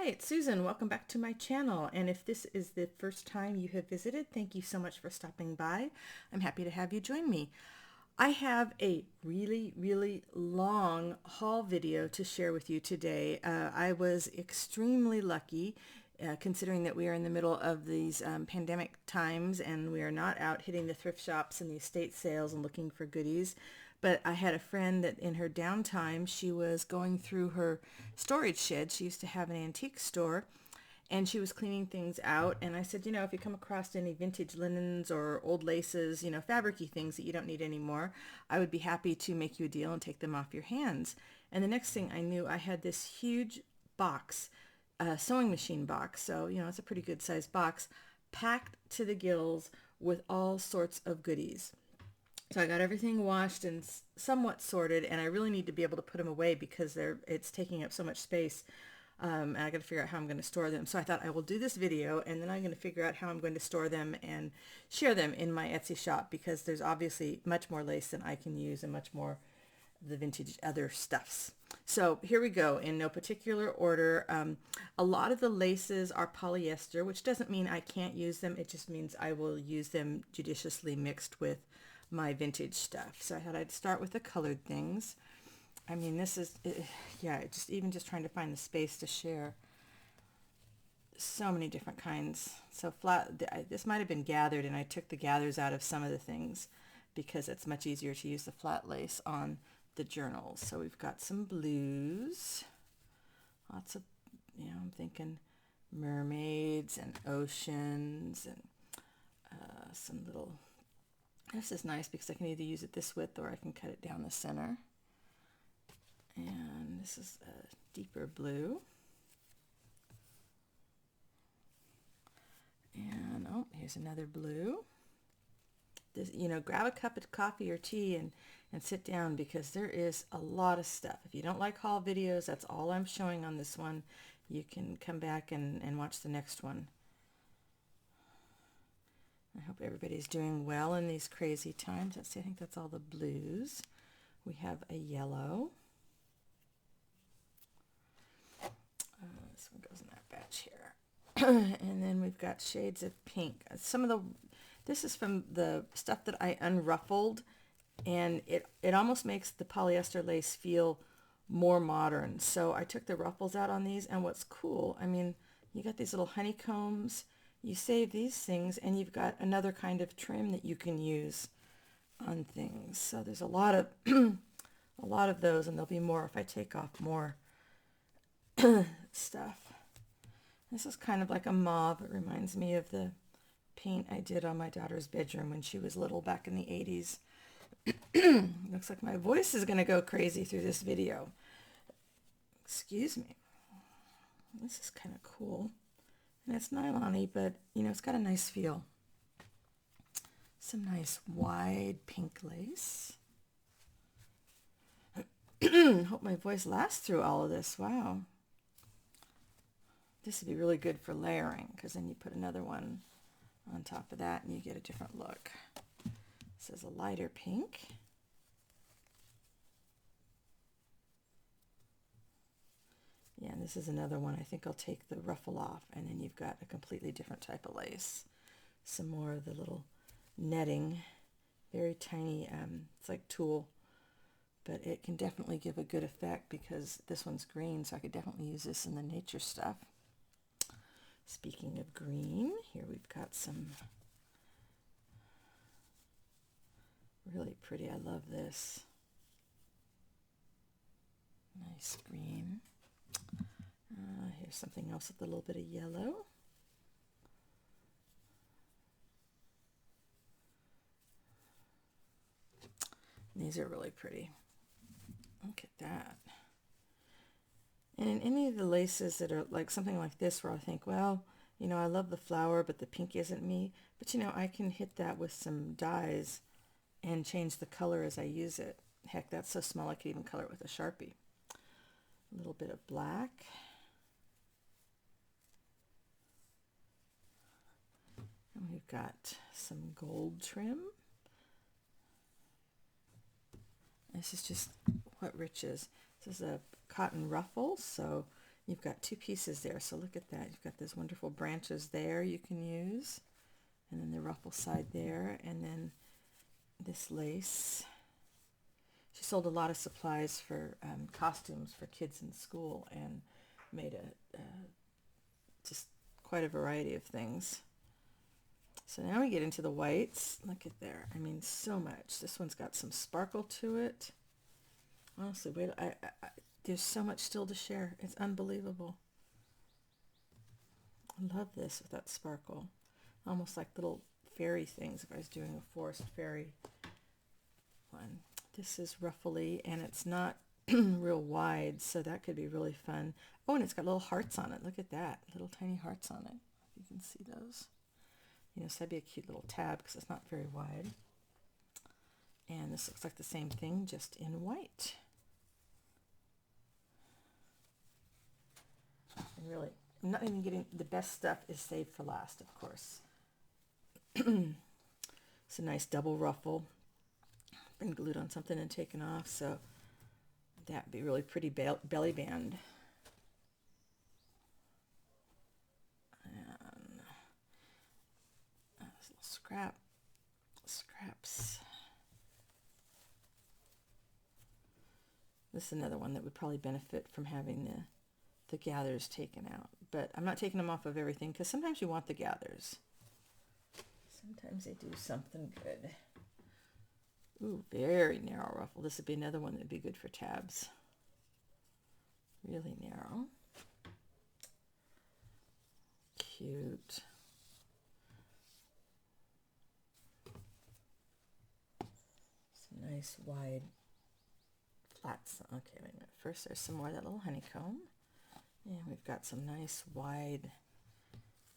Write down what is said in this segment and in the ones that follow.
Hi, it's Susan. Welcome back to my channel. And if this is the first time you have visited, thank you so much for stopping by. I'm happy to have you join me. I have a really long haul video to share with you today. I was extremely lucky considering that we are in the middle of these pandemic times and we are not out hitting the thrift shops and the estate sales and looking for goodies. But I had a friend that in her downtime, she was going through her storage shed. She used to have an antique store and she was cleaning things out. And I said, if you come across any vintage linens or old laces, fabricy things that you don't need anymore, I would be happy to make you a deal and take them off your hands. And the next thing I knew, I had this huge box, sewing machine box. So, it's a pretty good sized box, packed to the gills with all sorts of goodies. So I got everything washed and somewhat sorted, and I really need to be able to put them away because it's taking up so much space. And I got to figure out how I'm going to store them. So I thought I will do this video, and then I'm going to figure out how I'm going to store them and share them in my Etsy shop, because there's obviously much more lace than I can use and much more of the vintage other stuffs. So here we go, in no particular order. A lot of the laces are polyester, which doesn't mean I can't use them. It just means I will use them judiciously mixed with my vintage stuff. So I thought I'd start with the colored things. I mean, this is, just trying to find the space to share. So many different kinds. So this might have been gathered, and I took the gathers out of some of the things because it's much easier to use the flat lace on the journals. So we've got some blues, lots of, I'm thinking mermaids and oceans and some little. This is nice because I can either use it this width or I can cut it down the center. And this is a deeper blue. And here's another blue. This, grab a cup of coffee or tea and sit down, because there is a lot of stuff. If you don't like haul videos, that's all I'm showing on this one. You can come back and watch the next one. I hope everybody's doing well in these crazy times. Let's see, I think that's all the blues. We have a yellow. This one goes in that batch here. And then we've got shades of pink. This is from the stuff that I unruffled, and it almost makes the polyester lace feel more modern. So I took the ruffles out on these, and what's cool, you got these little honeycombs. You save these things and you've got another kind of trim that you can use on things. So there's a lot of a lot of those, and there'll be more if I take off more stuff. This is kind of like a mauve. It reminds me of the paint I did on my daughter's bedroom when she was little back in the 80s. Looks like my voice is going to go crazy through this video. Excuse me. This is kind of cool. And it's nylon-y, but, it's got a nice feel. Some nice wide pink lace. Hope my voice lasts through all of this. Wow. This would be really good for layering, because then you put another one on top of that and you get a different look. This is a lighter pink. Yeah, and this is another one. I think I'll take the ruffle off, and then you've got a completely different type of lace. Some more of the little netting, very tiny, it's like tulle, but it can definitely give a good effect because this one's green, so I could definitely use this in the nature stuff. Speaking of green, here we've got some really pretty, I love this. Nice green. Here's something else with a little bit of yellow. These are really pretty. Look at that. And in any of the laces that are like something like this, where I think, well, I love the flower, but the pink isn't me. But, I can hit that with some dyes and change the color as I use it. Heck, that's so small I could even color it with a Sharpie. A little bit of black. And we've got some gold trim. This is just what rich is. This is a cotton ruffle, so You've got two pieces there, so look at that. You've got those wonderful branches there you can use, and then the ruffle side there, and then this lace. She sold a lot of supplies for costumes for kids in school, and made a just quite a variety of things. So now we get into the whites. Look at there. I mean, so much. This one's got some sparkle to it. Honestly, wait, there's so much still to share. It's unbelievable. I love this with that sparkle. Almost like little fairy things if I was doing a forest fairy one. This is ruffly, and it's not real wide, so that could be really fun. Oh, and it's got little hearts on it. Look at that. Little tiny hearts on it. If you can see those. You know, so that'd be a cute little tab because it's not very wide. And this looks like the same thing, just in white. And really, I'm not even getting, the best stuff is saved for last, of course. It's a nice double ruffle. Been glued on something and taken off, so that'd be really pretty belly band. And this little scraps. This is another one that would probably benefit from having the gathers taken out, but I'm not taking them off of everything because sometimes you want the gathers. Sometimes they do something good. Ooh, very narrow ruffle. This would be another one that would be good for tabs. Really narrow. Cute. Some nice wide flats. Okay, wait a minute. First there's some more of that little honeycomb. And we've got some nice wide.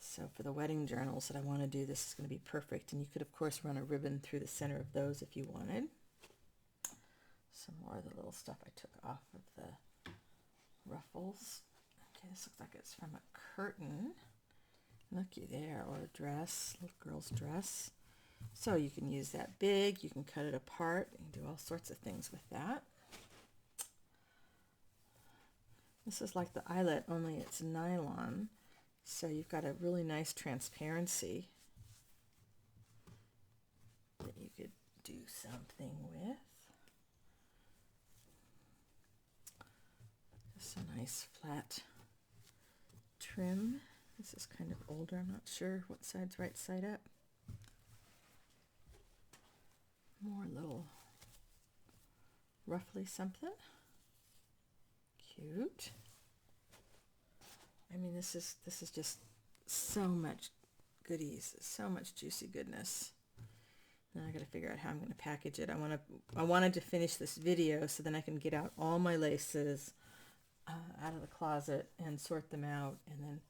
So for the wedding journals that I want to do, this is going to be perfect. And you could, of course, run a ribbon through the center of those if you wanted. Some more of the little stuff I took off of the ruffles. Okay, this looks like it's from a curtain. Looky there, or a dress, little girl's dress. So you can use that big, you can cut it apart, you can do all sorts of things with that. This is like the eyelet, only it's nylon. So you've got a really nice transparency that you could do something with. Just a nice flat trim. This is kind of older. I'm not sure what side's right side up. More little ruffly something. Cute. I mean, this is just so much goodies, so much juicy goodness. Now I got to figure out how I'm going to package it. I wanted to finish this video so then I can get out all my laces out of the closet and sort them out, and then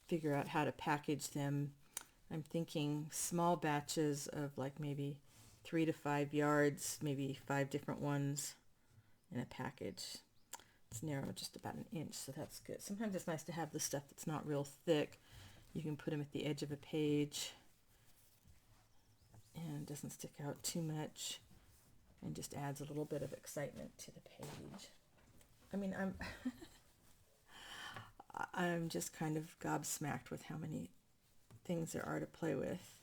figure out how to package them. I'm thinking small batches of like maybe 3 to 5 yards, maybe 5 different ones in a package. It's narrow, just about an inch, so that's good. Sometimes it's nice to have the stuff that's not real thick. You can put them at the edge of a page and it doesn't stick out too much and just adds a little bit of excitement to the page. I mean, I'm just kind of gobsmacked with how many things there are to play with.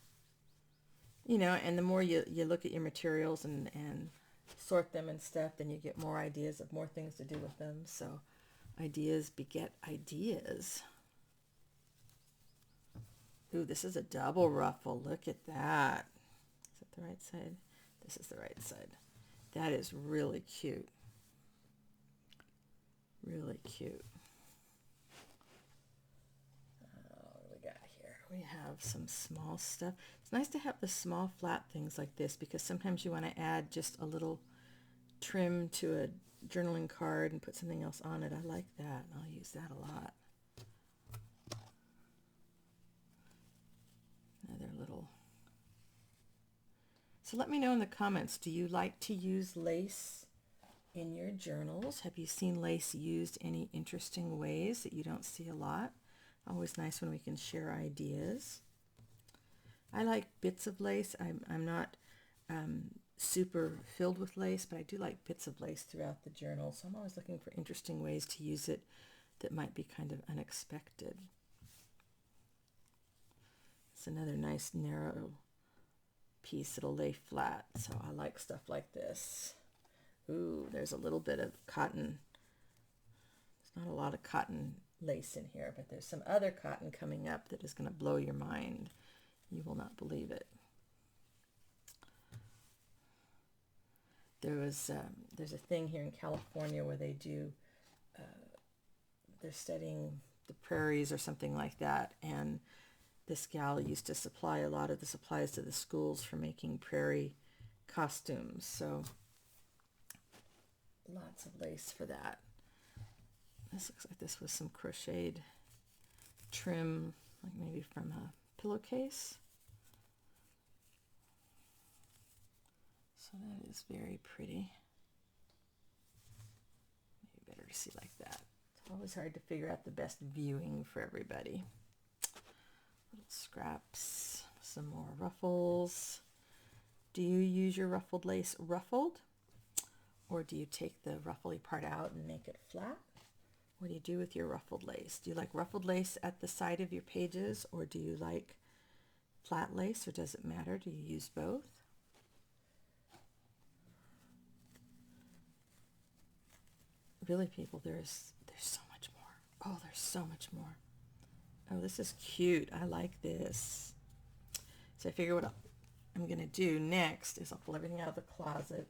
You know, and the more you look at your materials and sort them and stuff, then you get more ideas of more things to do with them. So ideas beget ideas. Ooh, this is a double ruffle. Look at that. Is that the right side? This is the right side. That is really cute. Really cute. What do we got here? We have some small stuff. It's nice to have the small flat things like this because sometimes you want to add just a little trim to a journaling card and put something else on it. I like that. I'll use that a lot. Another little. So let me know in the comments, do you like to use lace in your journals? Have you seen lace used any interesting ways that you don't see a lot? Always nice when we can share ideas. I like bits of lace. I'm not super filled with lace, but I do like bits of lace throughout the journal. So I'm always looking for interesting ways to use it that might be kind of unexpected. It's another nice narrow piece that'll lay flat, so I like stuff like this. Ooh, there's a little bit of cotton. There's not a lot of cotton lace in here, but there's some other cotton coming up that is going to blow your mind. You will not believe it. There's a thing here in California where they do, they're studying the prairies or something like that, and this gal used to supply a lot of the supplies to the schools for making prairie costumes, so lots of lace for that. This looks like this was some crocheted trim, like maybe from a pillowcase. So that is very pretty. Maybe better to see like that. It's always hard to figure out the best viewing for everybody. Little scraps, some more ruffles. Do you use your ruffled lace ruffled? Or do you take the ruffly part out and make it flat? What do you do with your ruffled lace? Do you like ruffled lace at the side of your pages, or do you like flat lace, or does it matter? Do you use both? Really, people, there's so much more. Oh, there's so much more. Oh, this is cute. I like this. So I figure what I'm going to do next is I'll pull everything out of the closet,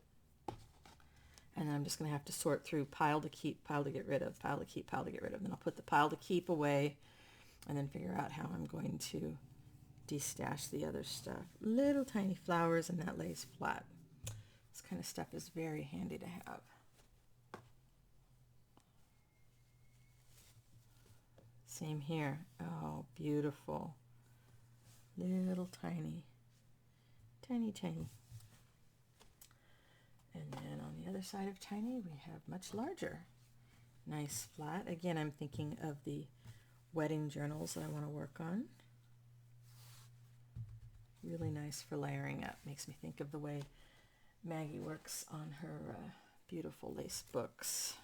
and then I'm just going to have to sort through pile to keep, pile to get rid of, pile to keep, pile to get rid of. Then I'll put the pile to keep away and then figure out how I'm going to destash the other stuff. Little tiny flowers and that lays flat. This kind of stuff is very handy to have. Same here. Oh, beautiful. Little tiny, tiny, tiny. And then on the other side of tiny, we have much larger. Nice flat. Again, I'm thinking of the wedding journals that I want to work on. Really nice for layering up. Makes me think of the way Maggie works on her beautiful lace books.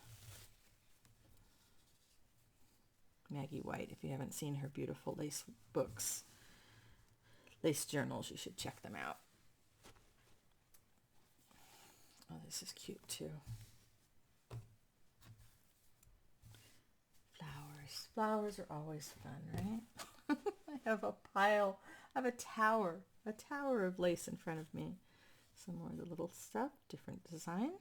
Maggie White, if you haven't seen her beautiful lace books, lace journals, you should check them out. Oh, this is cute too. Flowers. Flowers are always fun, right? I have a pile, I have a tower of lace in front of me. Some more of the little stuff, different design.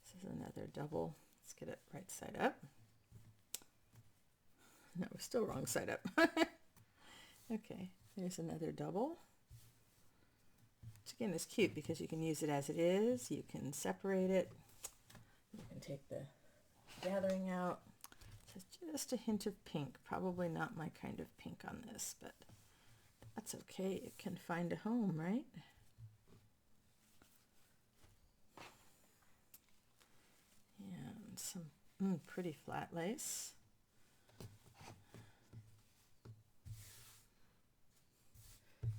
This is another double. Let's get it right side up. No, we're still wrong side up. Okay, there's another double. Which again is cute because you can use it as it is. You can separate it. You can take the gathering out. So just a hint of pink. Probably not my kind of pink on this, but that's okay. It can find a home, right? And some pretty flat lace.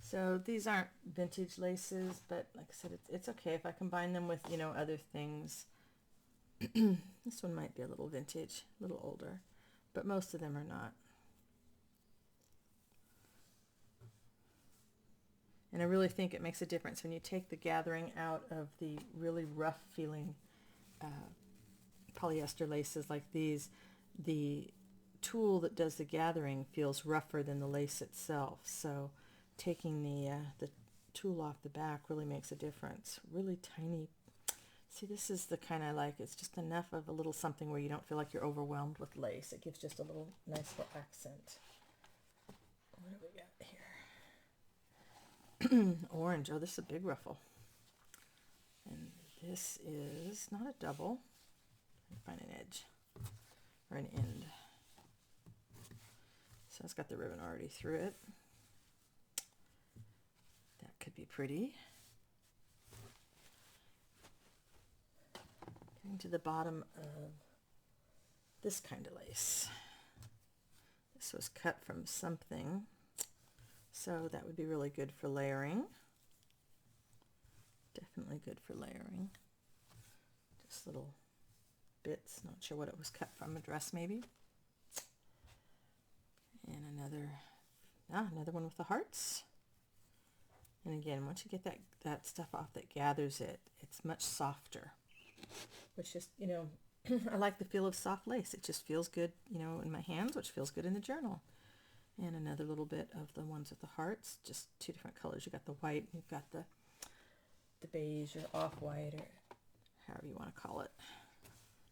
So these aren't vintage laces, but like I said, it's okay if I combine them with, other things. This one might be a little vintage, a little older, but most of them are not. And I really think it makes a difference when you take the gathering out of the really rough feeling polyester laces like these. The tool that does the gathering feels rougher than the lace itself. So taking the tool off the back really makes a difference. Really tiny. See, this is the kind I like. It's just enough of a little something where you don't feel like you're overwhelmed with lace. It gives just a little nice little accent. What do we got here? Orange. Oh, this is a big ruffle. And this is not a double. Let me find an edge or an end. So it's got the ribbon already through it. That could be pretty. Getting to the bottom of this kind of lace. This was cut from something, so that would be really good for layering. Definitely good for layering. Just little bits, not sure what it was cut from, a dress maybe. And another one with the hearts. And again, once you get that stuff off that gathers it, it's much softer. Which just, I like the feel of soft lace. It just feels good, in my hands, which feels good in the journal. And another little bit of the ones with the hearts, just two different colors. You got the white, and you've got the beige or off-white, or however you want to call it.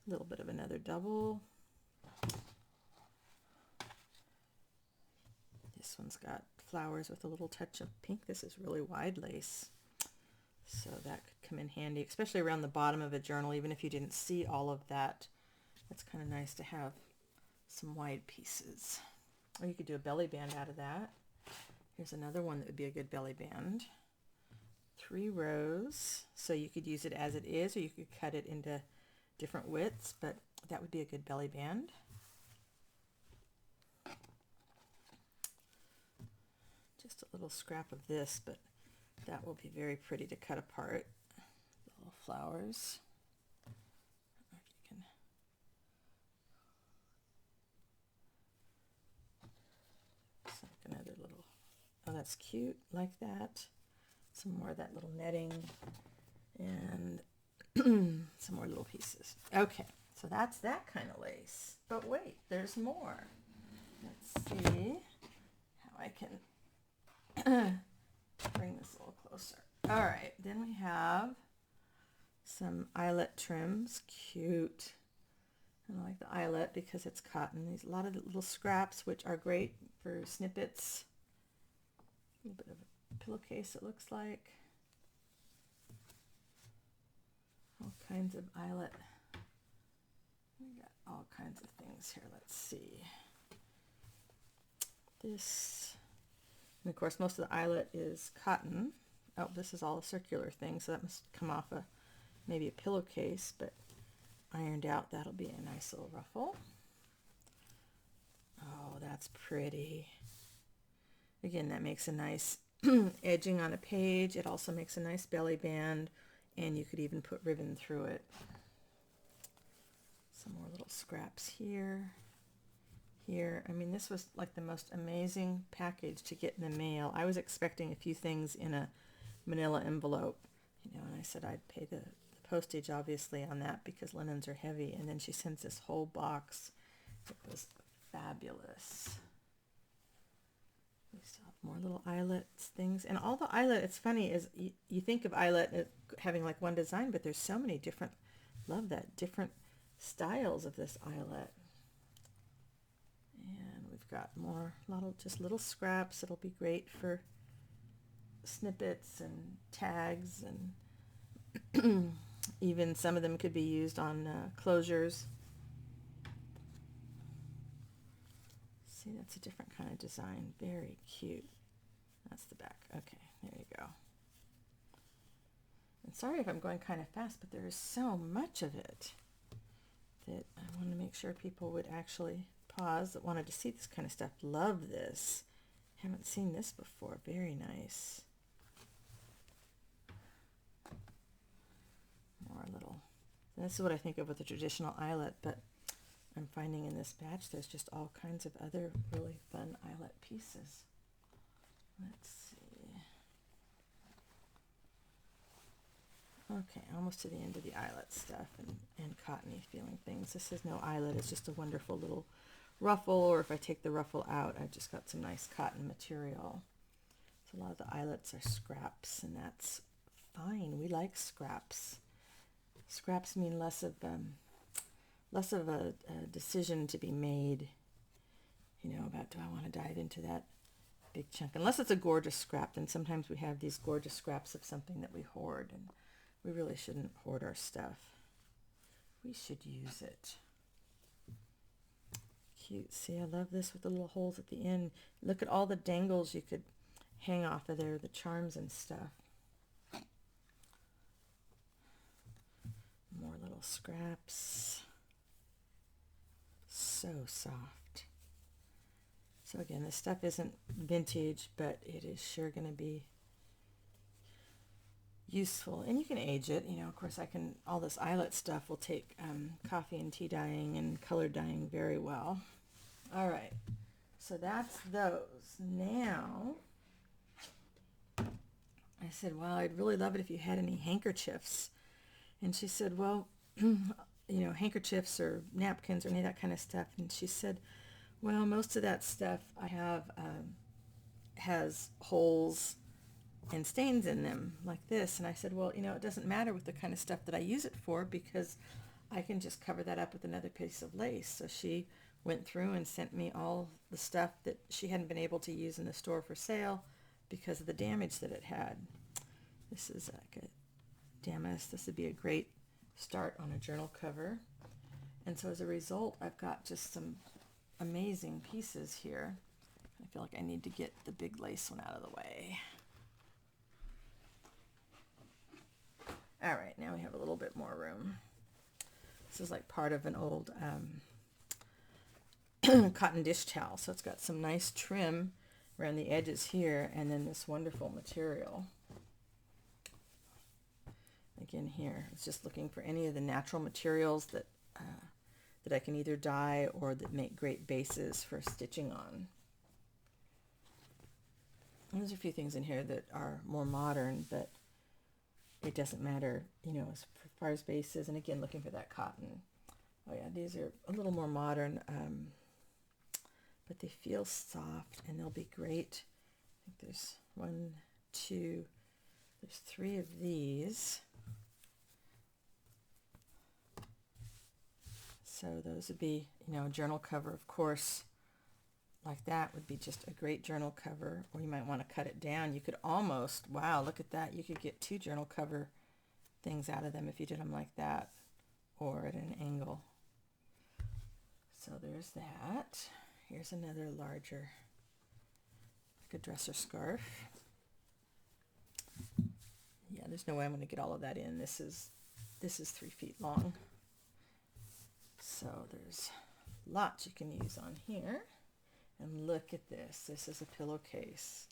A little bit of another double. This one's got flowers with a little touch of pink. This is really wide lace, so that could come in handy, especially around the bottom of a journal. Even if you didn't see all of that, it's kind of nice to have some wide pieces. Or you could do a belly band out of that. Here's another one that would be a good belly band. 3 rows, so you could use it as it is, or you could cut it into different widths, but that would be a good belly band. Just a little scrap of this, but that will be very pretty to cut apart. The little flowers. If you can. It's like another little, oh, that's cute, like that. Some more of that little netting, and some more little pieces. Okay, so that's that kind of lace. But wait, there's more. Let's see how I can bring this a little closer. All right, then we have some eyelet trims. Cute. And I like the eyelet because it's cotton. There's a lot of little scraps, which are great for snippets. A little bit of a pillowcase, it looks like. All kinds of eyelet. We got all kinds of things here. Let's see. This, and of course, most of the eyelet is cotton. Oh, this is all a circular thing, so that must come off maybe a pillowcase, but ironed out, that'll be a nice little ruffle. Oh, that's pretty. Again, that makes a nice edging on a page. It also makes a nice belly band, and you could even put ribbon through it. Some more little scraps here. Here, I mean, this was like the most amazing package to get in the mail. I was expecting a few things in a manila envelope, and I said I'd pay the postage obviously on that because linens are heavy, and then she sends this whole box. It was fabulous. We still have more little eyelets things, and all the eyelet, it's funny, is you think of eyelet as having like one design, but there's so many different, love that, different styles of this eyelet. And we've got more just little scraps. It'll be great for snippets and tags, and even some of them could be used on closures. See, that's a different kind of design. Very cute. That's the back. Okay, there you go. And sorry if I'm going kind of fast, but there is so much of it that I want to make sure people would actually pause that wanted to see this kind of stuff. Love this. Haven't seen this before. Very nice. More little. This is what I think of with the traditional eyelet, but I'm finding in this batch there's just all kinds of other really fun eyelet pieces. Let's see. Okay, almost to the end of the eyelet stuff and cottony feeling things. This is no eyelet, it's just a wonderful little ruffle, or if I take the ruffle out, I've just got some nice cotton material. So a lot of the eyelets are scraps, and that's fine. We like scraps. Scraps mean less of a decision to be made, about do I want to dive into that big chunk. Unless it's a gorgeous scrap, then sometimes we have these gorgeous scraps of something that we hoard, and we really shouldn't hoard our stuff. We should use it. Cute. See, I love this with the little holes at the end. Look at all the dangles you could hang off of there, the charms and stuff. More little scraps. So soft. So again, this stuff isn't vintage, but it is sure going to be useful. And you can age it, you know, of course all this eyelet stuff will take coffee and tea dyeing and color dyeing very well. All right, so that's those. Now, I said, well, I'd really love it if you had any handkerchiefs. And she said, well, handkerchiefs or napkins or any of that kind of stuff. And she said, well, most of that stuff I have has holes and stains in them like this. And I said, well, it doesn't matter with the kind of stuff that I use it for, because I can just cover that up with another piece of lace. So she went through and sent me all the stuff that she hadn't been able to use in the store for sale because of the damage that it had. This is like a damask. This would be a great start on a journal cover. And so as a result, I've got just some amazing pieces here. I feel like I need to get the big lace one out of the way. All right, now we have a little bit more room. This is like part of an old cotton dish towel. So it's got some nice trim around the edges here, and then this wonderful material. Again here, it's just looking for any of the natural materials that I can either dye or that make great bases for stitching on. There's a few things in here that are more modern, but it doesn't matter, as far as bases. And again, looking for that cotton. Oh yeah, these are a little more modern, but they feel soft and they'll be great. I think there's there's 3 of these. So those would be, a journal cover, of course, like that would be just a great journal cover. Or you might want to cut it down. You could almost, wow, look at that. You could get 2 journal cover things out of them if you did them like that, or at an angle. So there's that. Here's another larger, like a dresser scarf. Yeah, there's no way I'm going to get all of that in. This is 3 feet long. So there's lots you can use on here. And look at this. This is a pillowcase.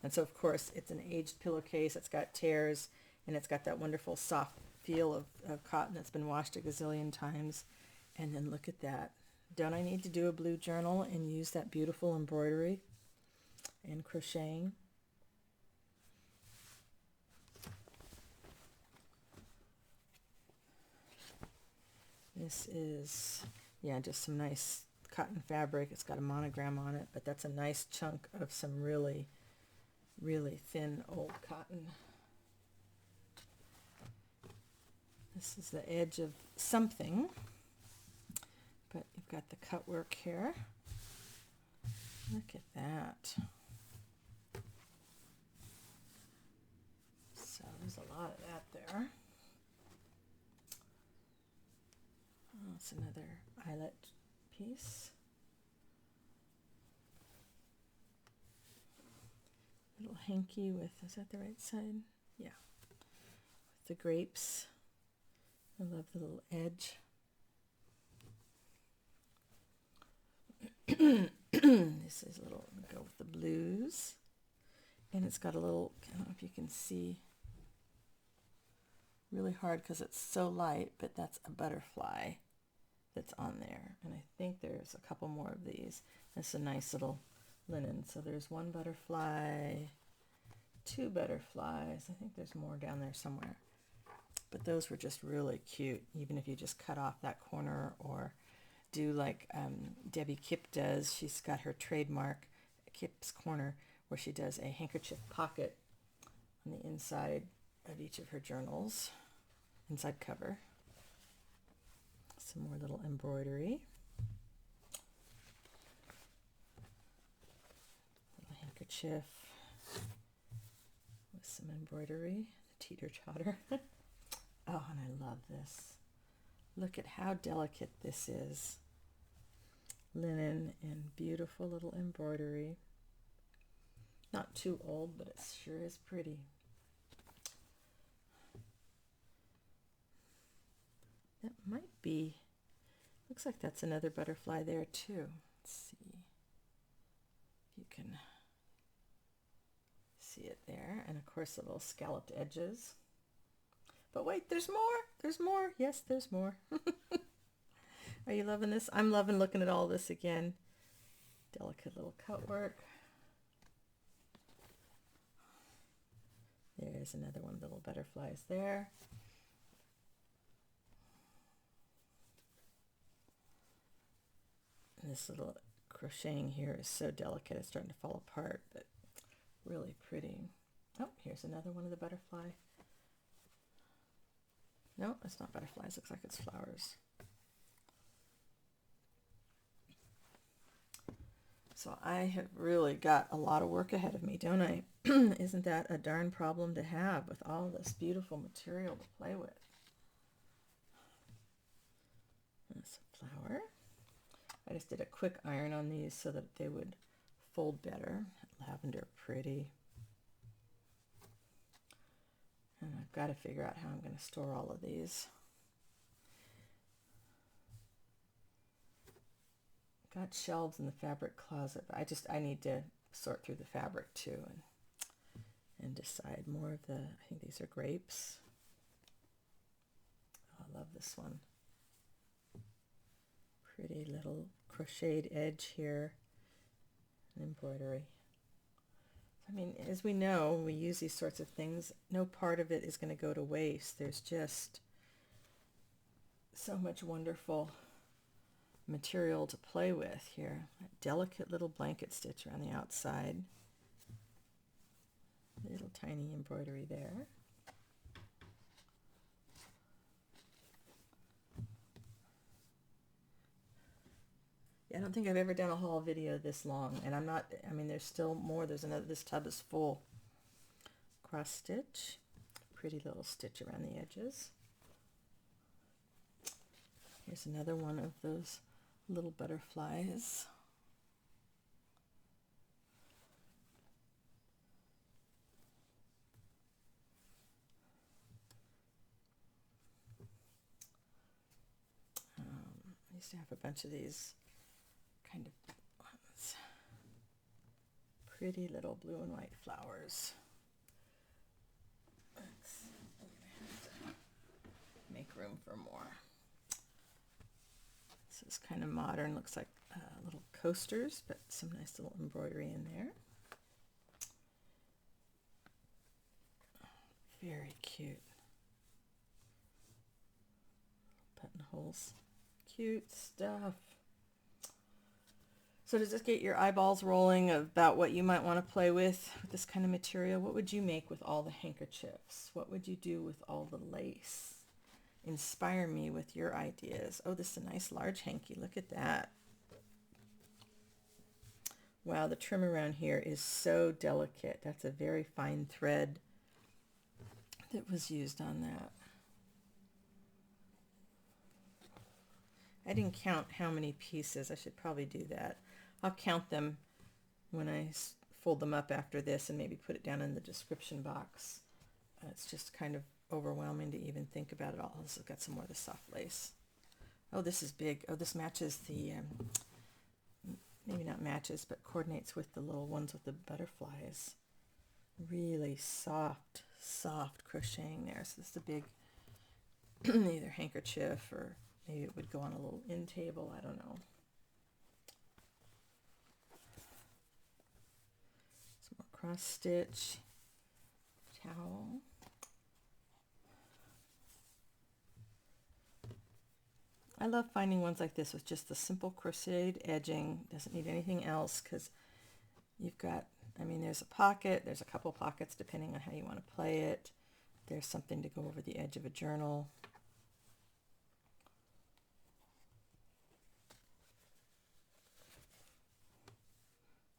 And so, of course, it's an aged pillowcase. It's got tears, and it's got that wonderful soft feel of cotton that's been washed a gazillion times. And then look at that. Don't I need to do a blue journal and use that beautiful embroidery and crocheting? This is, just some nice cotton fabric. It's got a monogram on it, but that's a nice chunk of some really, really thin old cotton. This is the edge of something, but you've got the cut work here. Look at that. So there's a lot of that there. Oh, it's another eyelet piece. Little hanky with, is that the right side? Yeah. With the grapes. I love the little edge. This is a little, go with the blues. And it's got a little, I don't know if you can see, really hard because it's so light, but that's a butterfly that's on there. And I think there's a couple more of these. That's a nice little linen. So there's 1 butterfly, 2 butterflies. I think there's more down there somewhere. But those were just really cute, even if you just cut off that corner or do like Debbie Kipp does. She's got her trademark, Kipp's Corner, where she does a handkerchief pocket on the inside of each of her journals, inside cover. Some more little embroidery. Little handkerchief with some embroidery, the teeter-totter. Oh, and I love this. Look at how delicate this is. Linen and beautiful little embroidery. Not too old, but it sure is pretty. That might be, looks like that's another butterfly there too. Let's see if you can see it there. And of course the little scalloped edges. But wait, there's more. There's more. Yes, there's more. Are you loving this? I'm loving looking at all this again. Delicate little cut work. There's another one of the little butterflies there. And this little crocheting here is so delicate, it's starting to fall apart, but really pretty. Oh, here's another one of the butterfly. No, it's not butterflies, looks like it's flowers. So I have really got a lot of work ahead of me, don't I? Isn't that a darn problem to have with all this beautiful material to play with? That's a flower. I just did a quick iron on these so that they would fold better. Lavender, pretty. And I've got to figure out how I'm going to store all of these. Got shelves in the fabric closet, but I need to sort through the fabric too and decide more of the, I think these are grapes. Oh, I love this one. Pretty little crocheted edge here, and embroidery. I mean, as we know, when we use these sorts of things, no part of it is going to go to waste. There's just so much wonderful material to play with here. A delicate little blanket stitch around the outside. Little tiny embroidery there. I don't think I've ever done a haul video this long, and I mean, there's still more. There's another, this tub is full. Cross stitch, pretty little stitch around the edges. Here's another one of those little butterflies. I used to have a bunch of these kind of ones. Pretty little blue and white flowers. I'm gonna have to make room for more. This is kind of modern, looks like little coasters, but some nice little embroidery in there. Very cute. Buttonholes. Cute stuff. So does this get your eyeballs rolling about what you might want to play with this kind of material? What would you make with all the handkerchiefs? What would you do with all the lace? Inspire me with your ideas. Oh, this is a nice large hanky. Look at that. Wow, the trim around here is so delicate. That's a very fine thread that was used on that. I didn't count how many pieces. I should probably do that. I'll count them when I fold them up after this and maybe put it down in the description box. It's just kind of overwhelming to even think about it all. This has got some more of the soft lace. Oh, this is big. Oh, this matches the, maybe not matches, but coordinates with the little ones with the butterflies. Really soft, soft crocheting there. So this is a big either handkerchief or maybe it would go on a little end table. I don't know. Some more cross stitch. Towel. I love finding ones like this with just the simple crocheted edging. Doesn't need anything else because you've got, I mean, there's a pocket. There's a couple pockets depending on how you want to play it. There's something to go over the edge of a journal.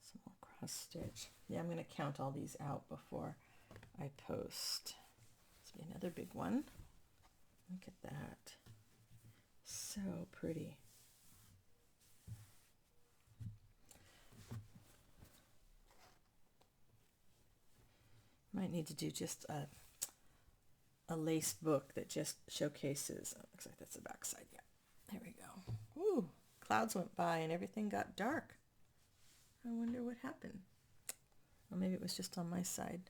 Some more cross stitch. Yeah, I'm going to count all these out before I post. This will be another big one. Look at that. So pretty. Might need to do just a lace book that just showcases. Oh, looks like that's the back side. Yeah, there we go. Ooh, clouds went by and everything got dark. I wonder what happened. Or maybe it was just on my side.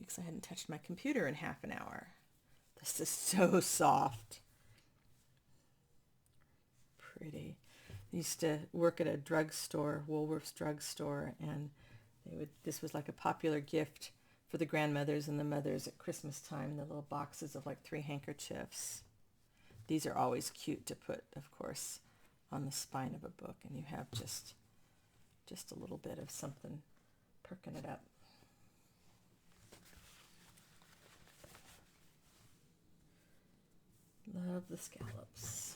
because I hadn't touched my computer in half an hour. This is so soft. Pretty. I used to work at a drugstore, Woolworth's drugstore, and this was like a popular gift for the grandmothers and the mothers at Christmas time, the little boxes of like 3 handkerchiefs. These are always cute to put, of course, on the spine of a book, and you have just a little bit of something perking it up. Love the scallops.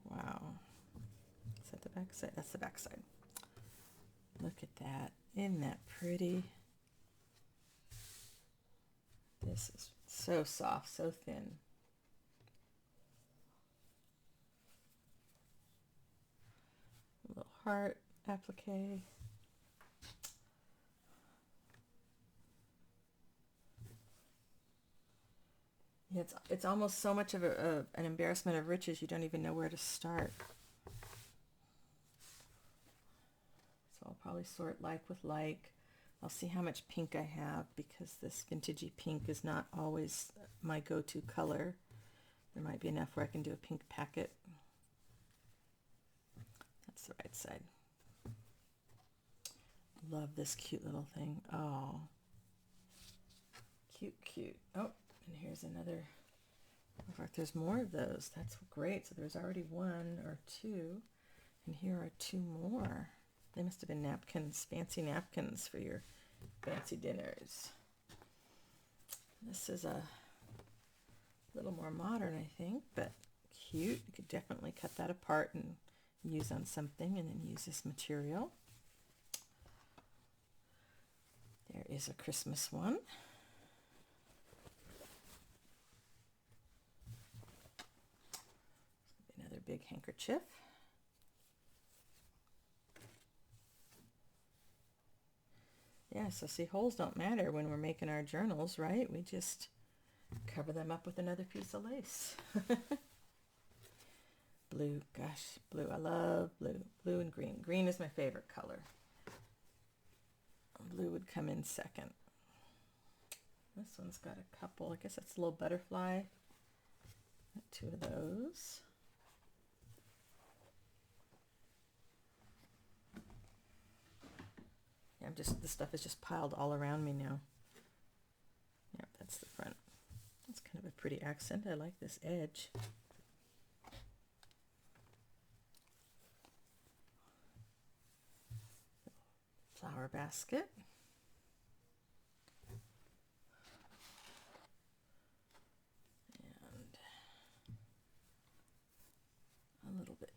Wow. Is that the back side? That's the back side. Look at that. Isn't that pretty? This is so soft, so thin. A little heart applique. It's almost so much of an embarrassment of riches you don't even know where to start. So I'll probably sort like with like. I'll see how much pink I have, because this vintagey pink is not always my go-to color. There might be enough where I can do a pink packet. That's the right side. Love this cute little thing. Oh, cute, cute. Oh, and here's another. In fact, there's more of those. That's great. So there's already 1 or 2, and here are 2 more. They must have been napkins, fancy napkins for your fancy dinners. This is a little more modern, I think, but cute. You could definitely cut that apart and use on something, and then use this material. There is a Christmas one. Another big handkerchief. Yeah, so see, holes don't matter when we're making our journals, right? We just cover them up with another piece of lace. Blue, gosh, blue. I love blue. Blue and green. Green is my favorite color. Blue would come in second. This one's got a couple. I guess that's a little butterfly. Got 2 of those. Yeah, this stuff is just piled all around me now. Yep, that's the front. That's kind of a pretty accent. I like this edge. Flower basket. And a little bit.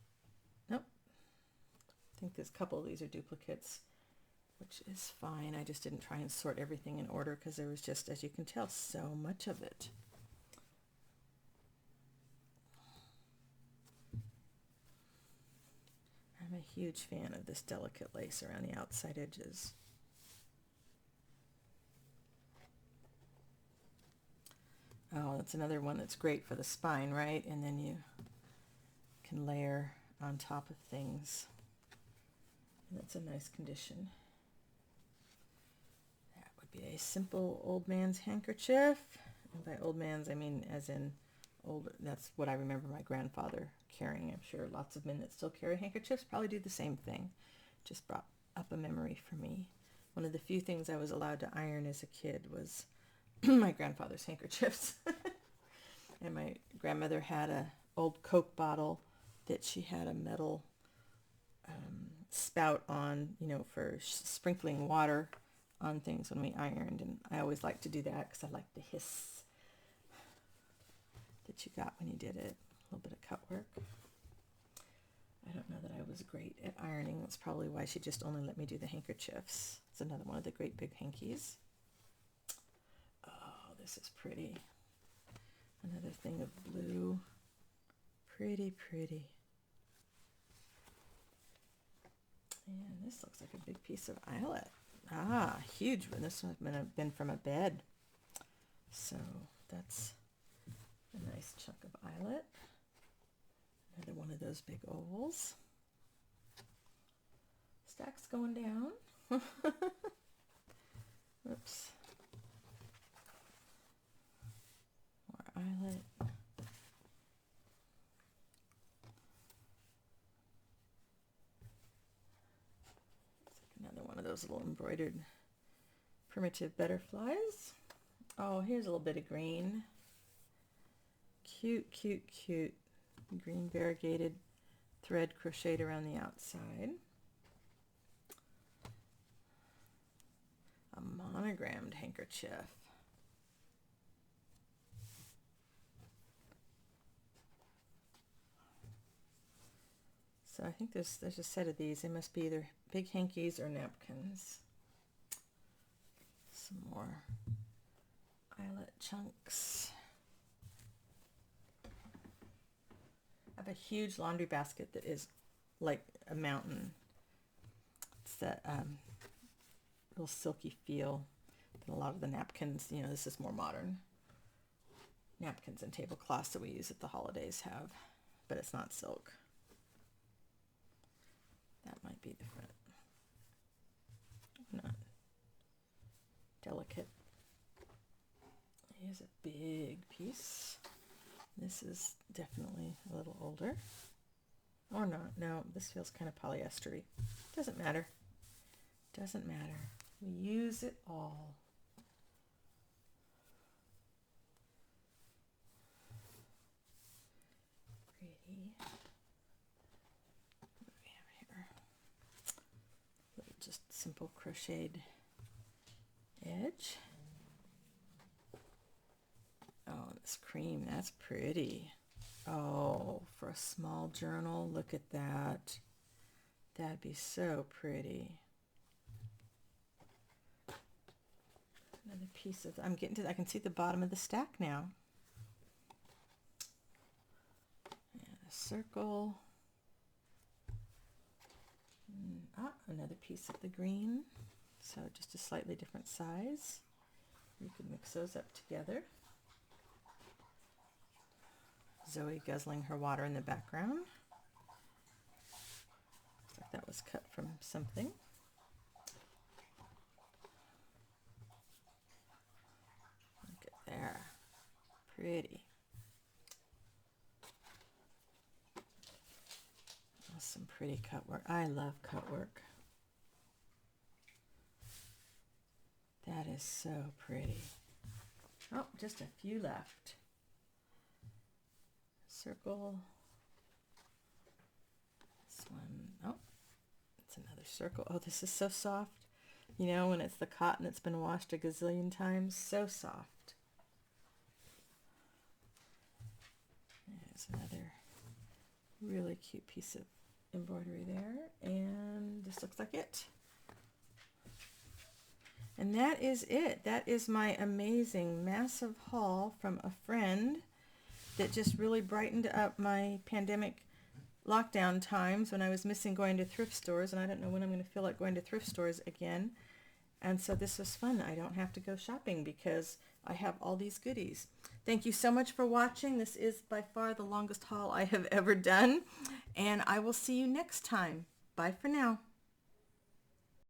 Nope. I think there's a couple of these are duplicates, which is fine. I just didn't try and sort everything in order because there was just, as you can tell, so much of it. I'm a huge fan of this delicate lace around the outside edges. Oh, that's another one that's great for the spine, right? And then you can layer on top of things. And that's a nice condition. That would be a simple old man's handkerchief. And by old man's, I mean as in old. That's what I remember my grandfather carrying. I'm sure lots of men that still carry handkerchiefs probably do the same thing. Just brought up a memory for me. One of the few things I was allowed to iron as a kid was my grandfather's handkerchiefs. And my grandmother had a old Coke bottle that she had a metal spout on, you know, for sprinkling water on things when we ironed. And I always liked to do that because I liked the hiss that you got when you did it. A little bit of cut work. I don't know that I was great at ironing. That's probably why she just only let me do the handkerchiefs. It's another one of the great big hankies. Oh, this is pretty. Another thing of blue. Pretty, pretty. And this looks like a big piece of eyelet. Ah, huge one. This one has been from a bed. So that's a nice chunk of eyelet. Another one of those big ovals. Stack's going down. Oops. More eyelet. Another one of those little embroidered primitive butterflies. Oh, here's a little bit of green. Cute, cute, cute. Green variegated thread crocheted around the outside. A monogrammed handkerchief. So I think there's a set of these. They must be either big hankies or napkins. Some more eyelet chunks. I have a huge laundry basket that is like a mountain. It's that real silky feel that a lot of the napkins, you know, this is more modern. Napkins and tablecloths that we use at the holidays have, but it's not silk. That might be different. Not delicate. Here's a big piece. This is definitely a little older. Or not. No, this feels kind of polyestery. Doesn't matter. Doesn't matter. We use it all. Pretty. What do we have here? Little just simple crocheted edge. Oh, this cream, that's pretty. Oh, for a small journal, look at that. That'd be so pretty. Another piece of, I'm getting to, I can see the bottom of the stack now. And a circle. Another piece of the green. So just a slightly different size. You can mix those up together. Zoe guzzling her water in the background. Looks like that was cut from something. Look at there. Pretty. Oh, some pretty cut work. I love cut work. That is so pretty. Oh, just a few left. Circle. This one. Oh, it's another circle. Oh, this is so soft. You know, when it's the cotton that's been washed a gazillion times. So soft. There's another really cute piece of embroidery there. And this looks like it. And that is it. That is my amazing, massive haul from a friend that just really brightened up my pandemic lockdown times when I was missing going to thrift stores, and I don't know when I'm going to feel like going to thrift stores again. And so this was fun. I don't have to go shopping because I have all these goodies. Thank you so much for watching. This is by far the longest haul I have ever done, and I will see you next time. Bye for now.